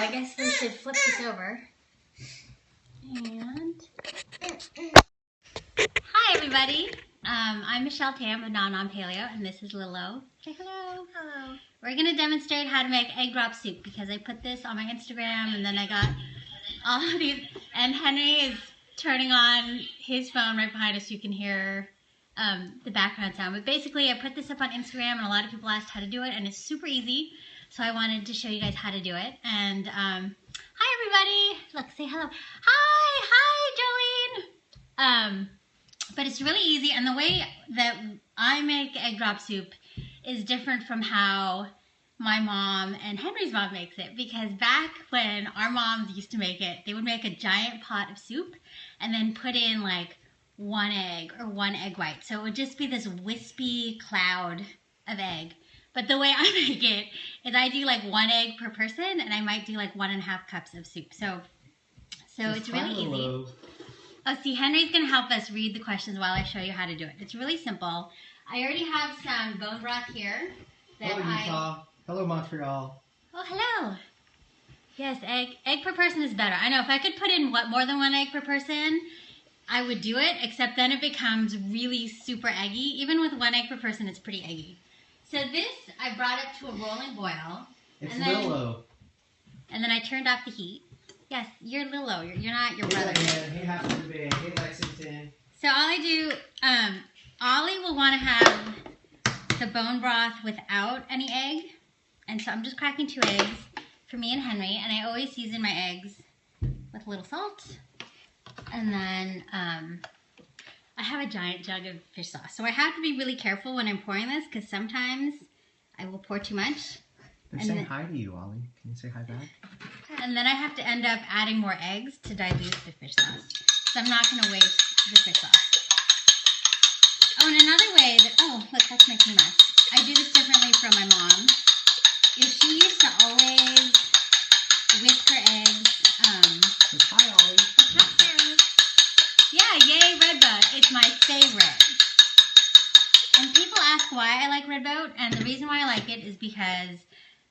I guess we should flip this over. And hi everybody. I'm Michelle Tam of Non Paleo, and this is Lilo. Say hello. Hello. We're gonna demonstrate how to make egg drop soup because I put this on my Instagram, and then I got all of these. And Henry is turning on his phone right behind us, so you can hear the background sound. But basically, I put this up on Instagram, and a lot of people asked how to do it, and it's super easy. So I wanted to show you guys how to do it. And hi everybody. Look, say hello. Hi, Jolene. But it's really easy, and the way that I make egg drop soup is different from how my mom and Henry's mom makes it, because back when our moms used to make it, they would make a giant pot of soup and then put in like one egg or one egg white. So it would just be this wispy cloud of egg. But the way I make it is I do like 1 egg per person, and I might do like 1.5 cups of soup. So it's really easy. Oh, see, Henry's going to help us read the questions while I show you how to do it. It's really simple. I already have some bone broth here. Hello, Utah. Hello, Montreal. Oh, hello. Yes, egg per person is better. I know if I could put in more than 1 egg per person, I would do it, except then it becomes really super eggy. Even with 1 egg per person, it's pretty eggy. So this, I brought up to a rolling boil. It's Lilo. And then I turned off the heat. Yes, you're Lilo. You're not your brother. Yeah, he happens to be. Hey, Lexington. So all I do, Ollie will want to have the bone broth without any egg. And so I'm just cracking 2 eggs for me and Henry. And I always season my eggs with a little salt. And then I have a giant jug of fish sauce. So I have to be really careful when I'm pouring this, because sometimes I will pour too much. They're saying hi to you, Ollie. Can you say hi back? And then I have to end up adding more eggs to dilute the fish sauce. So I'm not going to waste the fish sauce. Oh, and another way that, oh, look, that's making a mess. I do this differently from my mom. She used to always whisk her eggs. Hi, Ollie. Yeah, yay, red boat. It's my favorite. And people ask why I like red boat, and the reason why I like it is because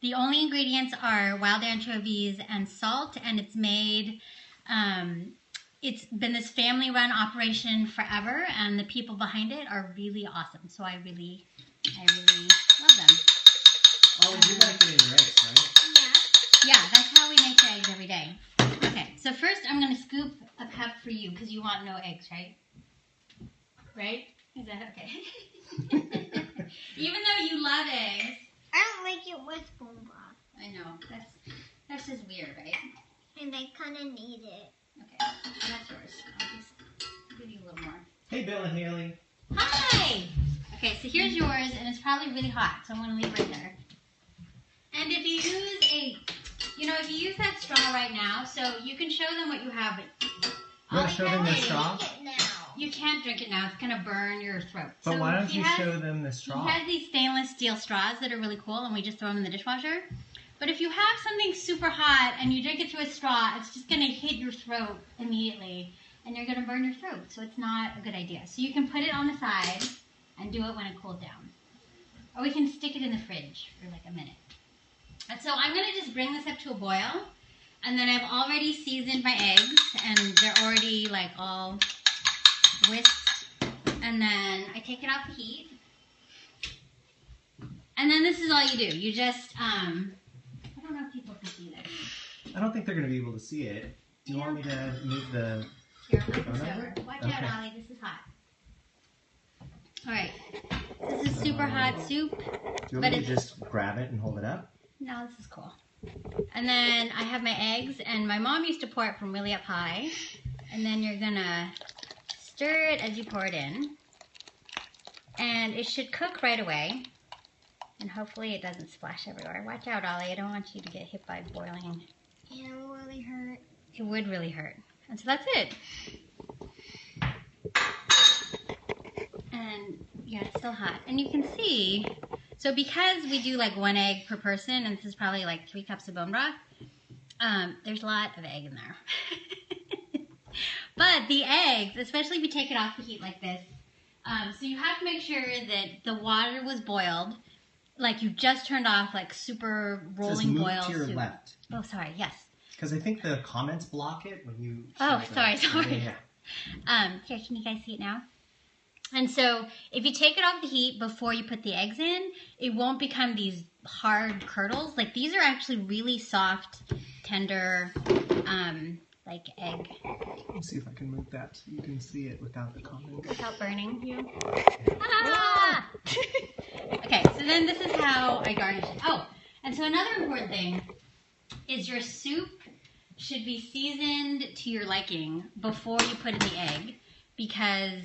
the only ingredients are wild anchovies and salt, and it's made, it's been this family-run operation forever, and the people behind it are really awesome. So I really love them. Oh, you like it in your eggs, right? Yeah, that's how we make the eggs every day. Okay, so first I'm going to scoop a cup for you, because you want no eggs, right? Right? Is that okay? Even though you love eggs. I don't like it with bone broth. I know. That's just weird, right? And I kind of need it. Okay, that's yours. I'll just give you a little more. Hey, Bill and Haley. Hi! Okay, so here's yours, and it's probably really hot, so I'm going to leave it right there. And if you use that straw right now, so you can show them what you have. You want to show them the straw? You can't drink it now. It's going to burn your throat. But so why don't you show them the straw? He has these stainless steel straws that are really cool, and we just throw them in the dishwasher. But if you have something super hot and you drink it through a straw, it's just going to hit your throat immediately, and you're going to burn your throat. So it's not a good idea. So you can put it on the side and do it when it cools down. Or we can stick it in the fridge for like a minute. And so I'm going to just bring this up to a boil. And then I've already seasoned my eggs, and they're already like all whisked. And then I take it off the heat. And then this is all you do. You just, I don't know if people can see this. I don't think they're going to be able to see it. Do you want me to move the... Here, I'll move this over. Watch out, Ollie. This is hot. All right. This is super hot soup. Do you want me to just grab it and hold it up? No, this is cool. And then I have my eggs, and my mom used to pour it from really up high. And then you're going to stir it as you pour it in. And it should cook right away. And hopefully it doesn't splash everywhere. Watch out, Ollie. I don't want you to get hit by boiling. It will really hurt. It would really hurt. And so that's it. And yeah, it's still hot. And you can see, so because we do like 1 egg per person, and this is probably like 3 cups of bone broth, there's a lot of egg in there. But the eggs, especially if you take it off the heat like this, so you have to make sure that the water was boiled, like you just turned off like super rolling boil to your soup. left. Oh, sorry, yes. Because I think the comments block it when you... Oh, sorry. Yeah. Here, can you guys see it now? And so if you take it off the heat before you put the eggs in, it won't become these hard curdles. Like these are actually really soft, tender, like egg. Let me see if I can move that so you can see it without the comments. Without burning you. Ah! Okay, so then this is how I garnish it. Oh, and so another important thing is your soup should be seasoned to your liking before you put in the egg, because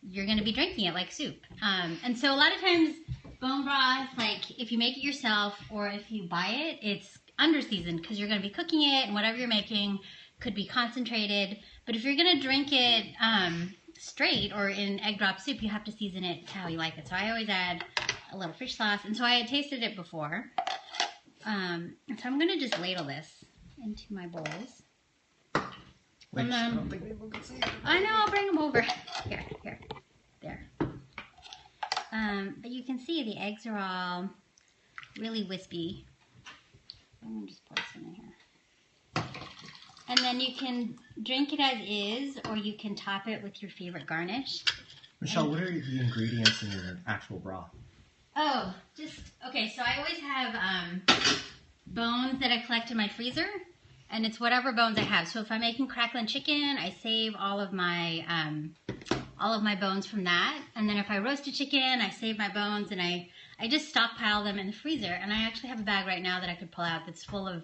you're going to be drinking it like soup. And so a lot of times bone broth, like if you make it yourself or if you buy it, it's under seasoned because you're going to be cooking it, and whatever you're making could be concentrated. But if you're going to drink it straight or in egg drop soup, you have to season it to how you like it. So I always add a little fish sauce. And so I had tasted it before. So I'm going to just ladle this into my bowls. Which And I don't think people can see it. I know, I'll bring them over. Here, there. But you can see the eggs are all really wispy. I'm going to just pour some in here. And then you can drink it as is, or you can top it with your favorite garnish. Michelle, what are the ingredients in your actual broth? Oh, okay, so I always have bones that I collect in my freezer. And it's whatever bones I have. So if I'm making crackling chicken, I save all of my bones from that. And then if I roast a chicken, I save my bones, and I just stockpile them in the freezer. And I actually have a bag right now that I could pull out that's full of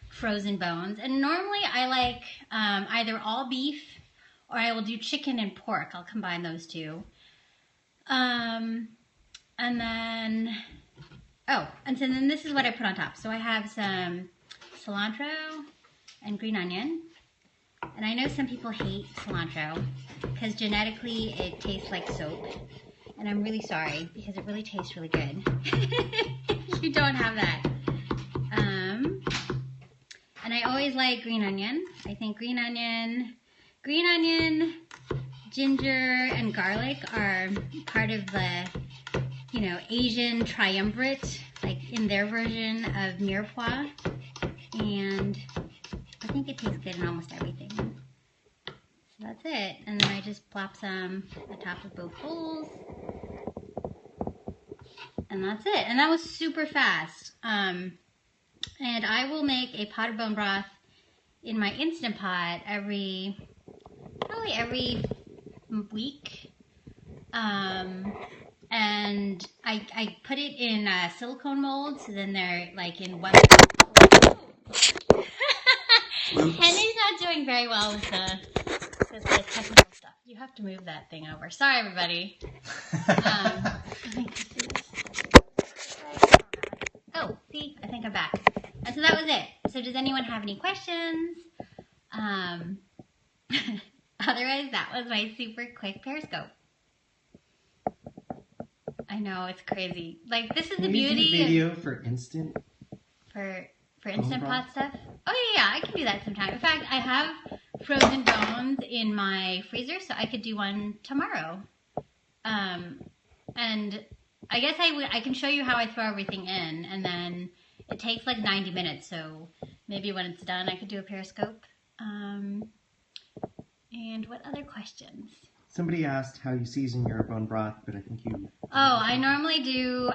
frozen bones. And normally I like either all beef, or I will do chicken and pork. I'll combine those two. And then this is what I put on top. So I have some cilantro and green onion. And I know some people hate cilantro because genetically it tastes like soap. And I'm really sorry because it really tastes really good. You don't have that. And I always like green onion. I think green onion, ginger, and garlic are part of the, Asian triumvirate, like in their version of mirepoix. And I think it tastes good in almost everything. So that's it. And then I just plop some on top of both bowls. And that's it. And that was super fast. And I will make a pot of bone broth in my Instant Pot probably every week. And I put it in silicone molds, so then they're like in one. Henry's not doing very well with the technical stuff. You have to move that thing over. Sorry, everybody. Oh, see? I think I'm back. And so that was it. So does anyone have any questions? Otherwise, that was my super quick Periscope. I know, it's crazy. Like, this is the beauty. Can you do video for instant? For Instant Pot stuff? Oh, yeah, I can do that sometime. In fact, I have frozen bones in my freezer, so I could do one tomorrow. And I guess I can show you how I throw everything in, and then it takes like 90 minutes, so maybe when it's done, I could do a Periscope. And what other questions? Somebody asked how you season your bone broth, but I think you... Oh, I normally do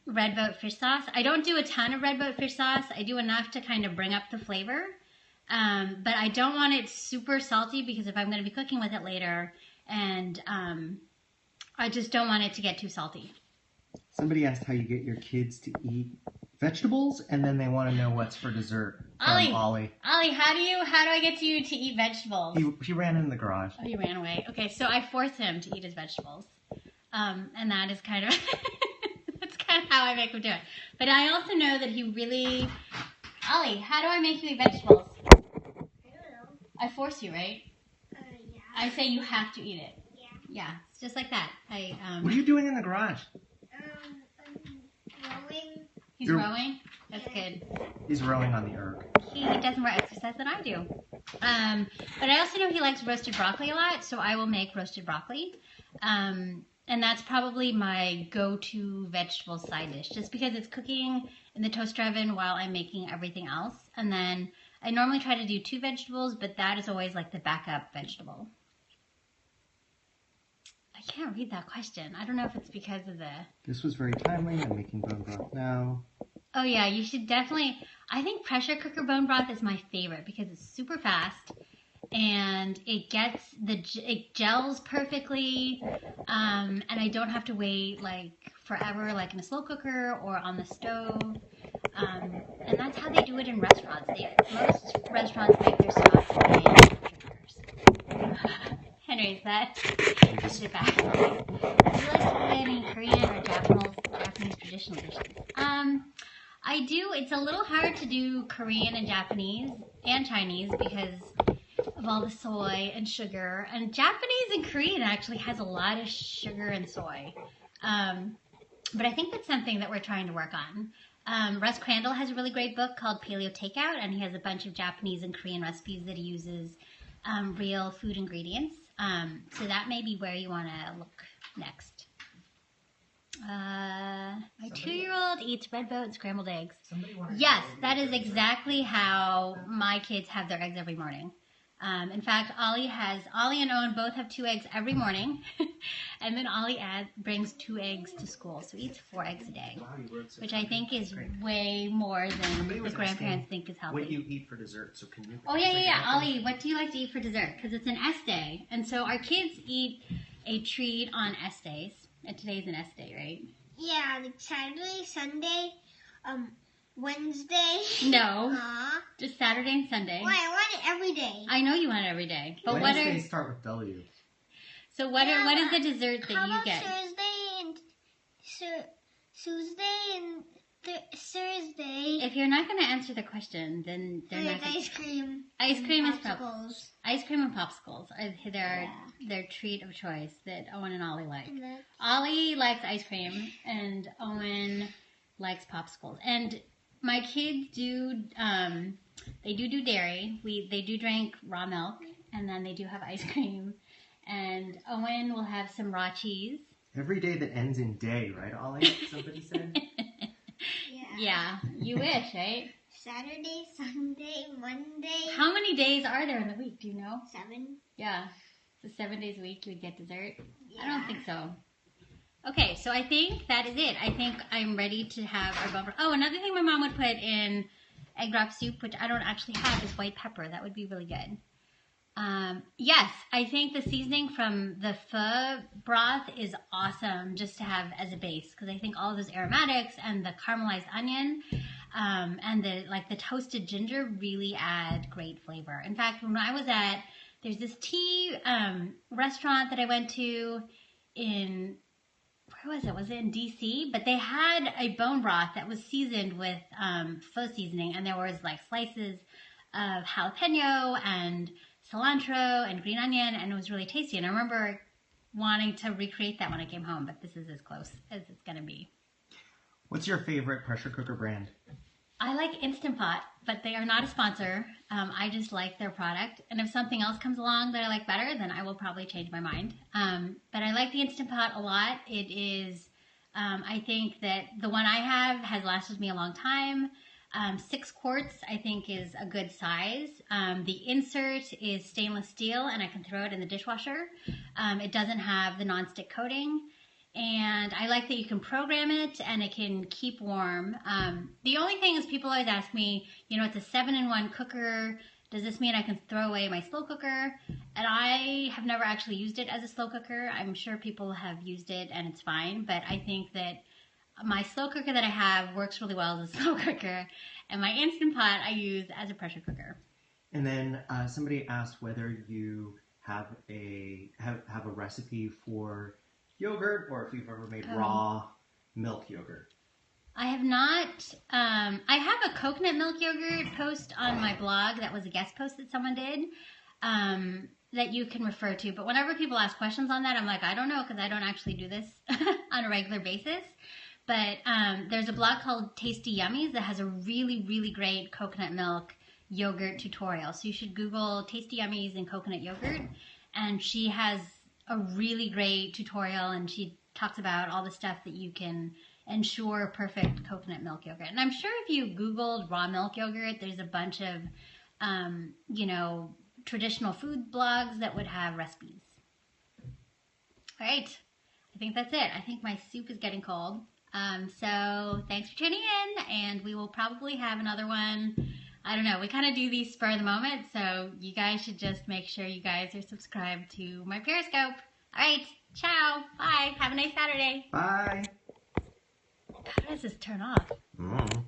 red boat fish sauce. I don't do a ton of red boat fish sauce. I do enough to kind of bring up the flavor. But I don't want it super salty because if I'm going to be cooking with it later, and I just don't want it to get too salty. Somebody asked how you get your kids to eat vegetables, and then they want to know what's for dessert from Ollie. Ollie, how do I get you to eat vegetables? He ran in the garage. Oh, he ran away. Okay, so I force him to eat his vegetables. And that is kind of, that's kind of how I make him do it. But I also know that he really, Ollie, how do I make you eat vegetables? I don't know. I force you, right? Yeah. I say you have to eat it. Yeah. Yeah, it's just like that. What are you doing in the garage? I'm rowing. He's rowing? That's good. He's rowing on the erg. He does more exercise than I do. But I also know he likes roasted broccoli a lot, so I will make roasted broccoli. And that's probably my go-to vegetable side dish, just because it's cooking in the toaster oven while I'm making everything else. And then I normally try to do 2 vegetables, but that is always like the backup vegetable. I can't read that question. I don't know if it's because of the... This was very timely. I'm making bone broth now. Oh yeah, you should definitely... I think pressure cooker bone broth is my favorite because it's super fast and it gels perfectly, and I don't have to wait like forever like in a slow cooker or on the stove. And that's how they do it in restaurants. Most restaurants make their sauce in pressure cookers. Henry, is that... Is it back? Do you like to eat any Korean or Japanese traditional dishes? I do. It's a little hard to do Korean and Japanese and Chinese because of all the soy and sugar. And Japanese and Korean actually has a lot of sugar and soy. But I think that's something that we're trying to work on. Russ Crandall has a really great book called Paleo Takeout, and he has a bunch of Japanese and Korean recipes that he uses real food ingredients. So that may be where you want to look next. My 2-year-old eats red boat and scrambled eggs. Yes, that is exactly how my kids have their eggs every morning. In fact, Ollie and Owen both have 2 eggs every morning, and then Ollie brings 2 eggs to school, so he eats 4 eggs a day, which I think is way more than the grandparents think is healthy. What do you eat for dessert? So can you? Oh yeah. Ollie, what do you like to eat for dessert? Because it's an S day, and so our kids eat a treat on S days, and today's an S day, right? Yeah, like Saturday, Sunday, Wednesday. No, just Saturday and Sunday. Why? I want it every day. I know you want it every day, but Wednesdays start with W. So what is the dessert that you get? Thursday and Tuesday and Thursday? If you're not going to answer the question, then they're not. Ice cream. Ice cream is popsicles. Ice cream and popsicles are their treat of choice that Owen and Ollie like. Ollie likes ice cream, and Owen likes popsicles. And my kids do. They do dairy. They do drink raw milk, and then they do have ice cream. And Owen will have some raw cheese. Every day that ends in day, right, Ollie? Somebody said. Yeah, you wish, right? Saturday, Sunday, Monday. How many days are there in the week? Do you know? 7. Yeah. So 7 days a week you would get dessert? Yeah. I don't think so. Okay, so I think that is it. I think I'm ready to have our bumper. Oh, another thing my mom would put in egg drop soup, which I don't actually have, is white pepper. That would be really good. Yes, I think the seasoning from the pho broth is awesome just to have as a base, because I think all of those aromatics and the caramelized onion and the toasted ginger really add great flavor. In fact, when I was there's this tea restaurant that I went to in, where was it? Was it in DC? But they had a bone broth that was seasoned with pho seasoning, and there was like slices of jalapeno and cilantro and green onion, and it was really tasty. And I remember wanting to recreate that when I came home, but this is as close as it's going to be. What's your favorite pressure cooker brand? I like Instant Pot, but they are not a sponsor. I just like their product. And if something else comes along that I like better, then I will probably change my mind. But I like the Instant Pot a lot. It is, I think that the one I have has lasted me a long time. 6 quarts, I think, is a good size. The insert is stainless steel, and I can throw it in the dishwasher. It doesn't have the nonstick coating, and I like that you can program it, and it can keep warm. The only thing is, people always ask me, it's a 7-in-1 cooker. Does this mean I can throw away my slow cooker? And I have never actually used it as a slow cooker. I'm sure people have used it, and it's fine, but I think that my slow cooker that I have works really well as a slow cooker, and my Instant Pot I use as a pressure cooker. And then somebody asked whether you have a recipe for yogurt, or if you've ever made raw milk yogurt. I have not. I have a coconut milk yogurt post on my blog that was a guest post that someone did that you can refer to. But whenever people ask questions on that, I'm like, I don't know, because I don't actually do this on a regular basis. But there's a blog called Tasty Yummies that has a really, really great coconut milk yogurt tutorial. So you should Google Tasty Yummies and coconut yogurt. And she has a really great tutorial, and she talks about all the stuff that you can ensure perfect coconut milk yogurt. And I'm sure if you Googled raw milk yogurt, there's a bunch of traditional food blogs that would have recipes. All right. I think that's it. I think my soup is getting cold. So thanks for tuning in, and we will probably have another one. I don't know. We kind of do these spur of the moment, so you guys should just make sure you guys are subscribed to my Periscope. All right. Ciao. Bye. Have a nice Saturday. Bye. How does this turn off? Mm.